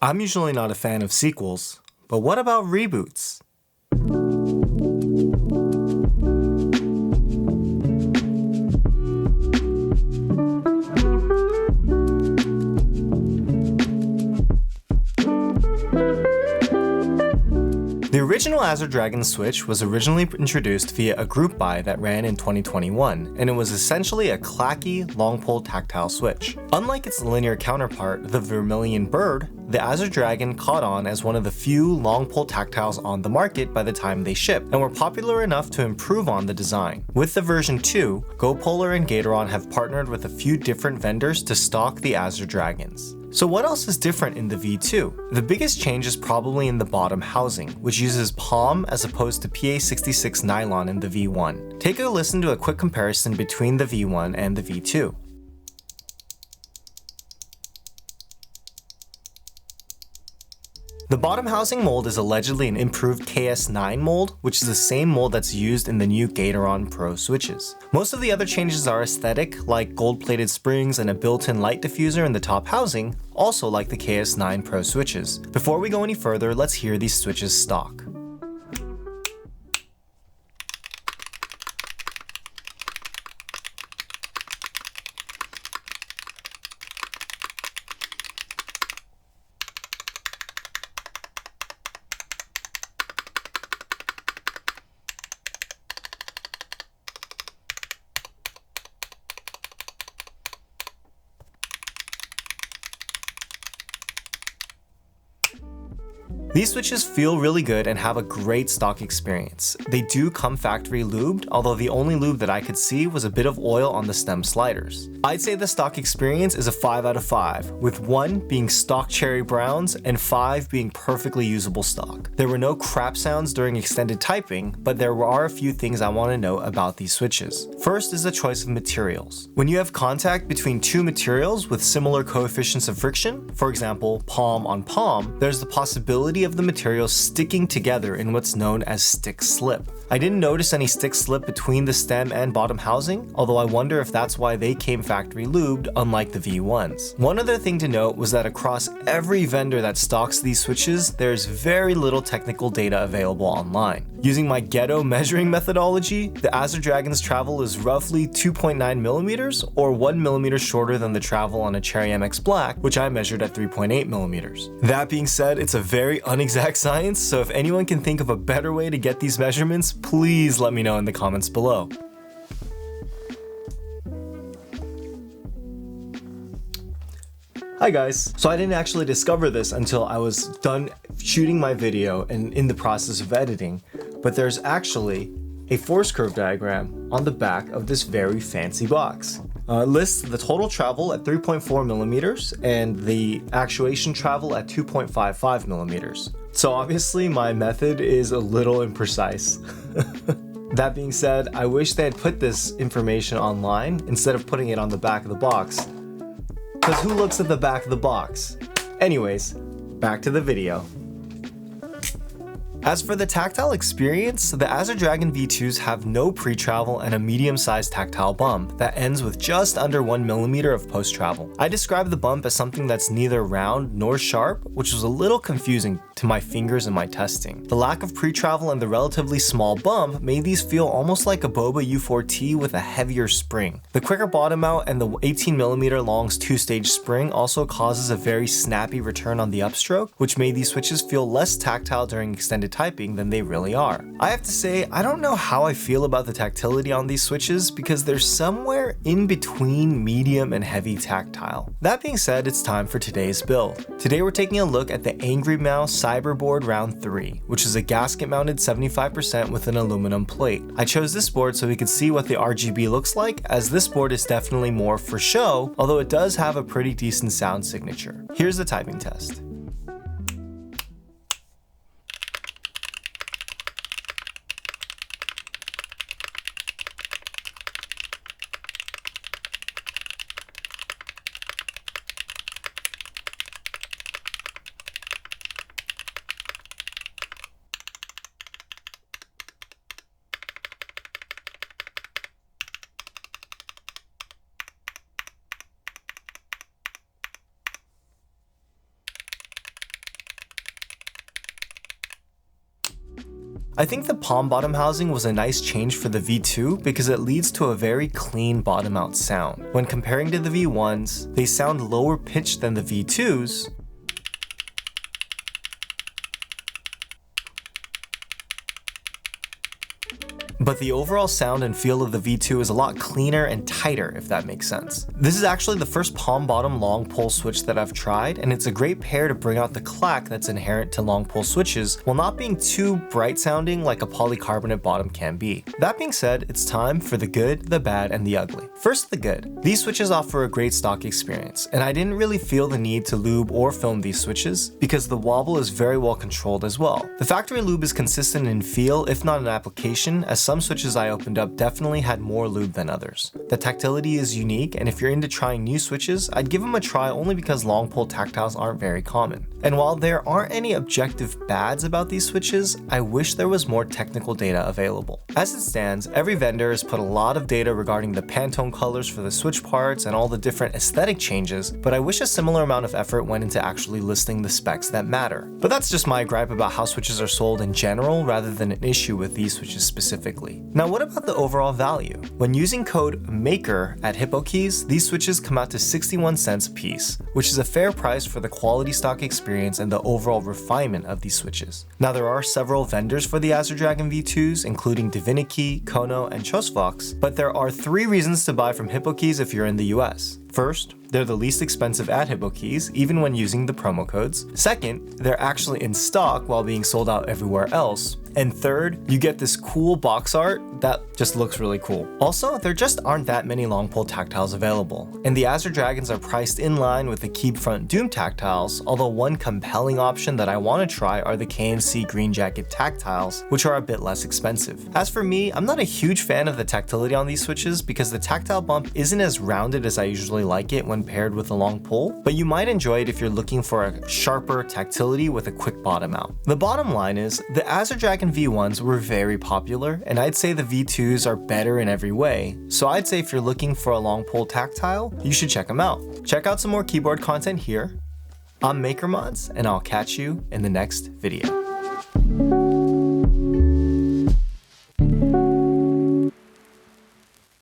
I'm usually not a fan of sequels, but what about reboots? The original Azure Dragon Switch was originally introduced via a group buy that ran in 2021, and it was essentially a clacky, long-pole tactile switch. Unlike its linear counterpart, the Vermilion Bird, the Azure Dragon caught on as one of the few long-pole tactiles on the market by the time they shipped, and were popular enough to improve on the design. With the version 2, GoPolar and Gatoron have partnered with a few different vendors to stock the Azure Dragons. So what else is different in the V2? The biggest change is probably in the bottom housing, which uses POM as opposed to PA66 nylon in the V1. Take a listen to a quick comparison between the V1 and the V2. The bottom housing mold is allegedly an improved KS9 mold, which is the same mold that's used in the new Gatoron Pro switches. Most of the other changes are aesthetic, like gold-plated springs and a built-in light diffuser in the top housing, also like the KS9 Pro switches. Before we go any further, let's hear these switches stock. These switches feel really good and have a great stock experience. They do come factory lubed, although the only lube that I could see was a bit of oil on the stem sliders. I'd say the stock experience is a 5 out of 5, with 1 being stock cherry browns and 5 being perfectly usable stock. There were no crap sounds during extended typing, but there are a few things I want to know about these switches. First is the choice of materials. When you have contact between two materials with similar coefficients of friction, for example, palm on palm, there's the possibility of the materials sticking together in what's known as stick slip. I didn't notice any stick slip between the stem and bottom housing, although I wonder if that's why they came factory lubed, unlike the V1s. One other thing to note was that across every vendor that stocks these switches, there's very little technical data available online. Using my ghetto measuring methodology, the Azure Dragon's travel is roughly 2.9 millimeters, or 1 millimeter shorter than the travel on a Cherry MX Black, which I measured at 3.8 millimeters. That being said, it's a very unexact science, so if anyone can think of a better way to get these measurements, please let me know in the comments below. Hi guys! So I didn't actually discover this until I was done shooting my video and in the process of editing, but there's actually a force curve diagram on the back of this very fancy box. It lists the total travel at 3.4 millimeters and the actuation travel at 2.55 millimeters. So obviously my method is a little imprecise. That being said, I wish they had put this information online instead of putting it on the back of the box. Because who looks at the back of the box? Anyways, back to the video. As for the tactile experience, the Azure Dragon V2s have no pre-travel and a medium-sized tactile bump that ends with just under 1 millimeter of post-travel. I describe the bump as something that's neither round nor sharp, which was a little confusing to my fingers in my testing. The lack of pre-travel and the relatively small bump made these feel almost like a Boba U4T with a heavier spring. The quicker bottom out and the 18mm long 2-stage spring also causes a very snappy return on the upstroke, which made these switches feel less tactile during extended typing than they really are. I have to say, I don't know how I feel about the tactility on these switches because they're somewhere in between medium and heavy tactile. That being said, it's time for today's build. Today we're taking a look at the Angry Mouse Cyberboard Round 3, which is a gasket mounted 75% with an aluminum plate. I chose this board so we could see what the RGB looks like, as this board is definitely more for show, although it does have a pretty decent sound signature. Here's the typing test. I think the palm bottom housing was a nice change for the V2 because it leads to a very clean bottom out sound. When comparing to the V1s, they sound lower pitched than the V2s, but the overall sound and feel of the V2 is a lot cleaner and tighter, if that makes sense. This is actually the first palm bottom long pole switch that I've tried, and it's a great pair to bring out the clack that's inherent to long pole switches while not being too bright sounding like a polycarbonate bottom can be. That being said, it's time for the good, the bad, and the ugly. First, the good. These switches offer a great stock experience, and I didn't really feel the need to lube or film these switches because the wobble is very well controlled as well. The factory lube is consistent in feel, if not in application, as some switches I opened up definitely had more lube than others. The tactility is unique, and if you're into trying new switches, I'd give them a try only because long pole tactiles aren't very common. And while there aren't any objective bads about these switches, I wish there was more technical data available. As it stands, every vendor has put a lot of data regarding the Pantone colors for the switch parts and all the different aesthetic changes, but I wish a similar amount of effort went into actually listing the specs that matter. But that's just my gripe about how switches are sold in general rather than an issue with these switches specifically. Now, what about the overall value? When using code MAKER at Hippokeys, these switches come out to 61 cents a piece, which is a fair price for the quality stock experience and the overall refinement of these switches. Now, there are several vendors for the Azure Dragon V2s, including Divinity, Kono, and Chosvox, but there are 3 reasons to buy from Hippokeys if you're in the US. First, they're the least expensive at Hippokeys, even when using the promo codes. Second, they're actually in stock while being sold out everywhere else. And third, you get this cool box art that just looks really cool. Also, there just aren't that many long pole tactiles available, and the Azure Dragons are priced in line with the Keep Front Doom tactiles, although one compelling option that I want to try are the KNC Green Jacket tactiles, which are a bit less expensive. As for me, I'm not a huge fan of the tactility on these switches because the tactile bump isn't as rounded as I usually like it when paired with a long pole, but you might enjoy it if you're looking for a sharper tactility with a quick bottom out. The bottom line is, the Azure Dragon V1s were very popular, and I'd say the V2s are better in every way, so I'd say if you're looking for a long pole tactile, you should check them out. Check out some more keyboard content here. I'm MakerMods, and I'll catch you in the next video.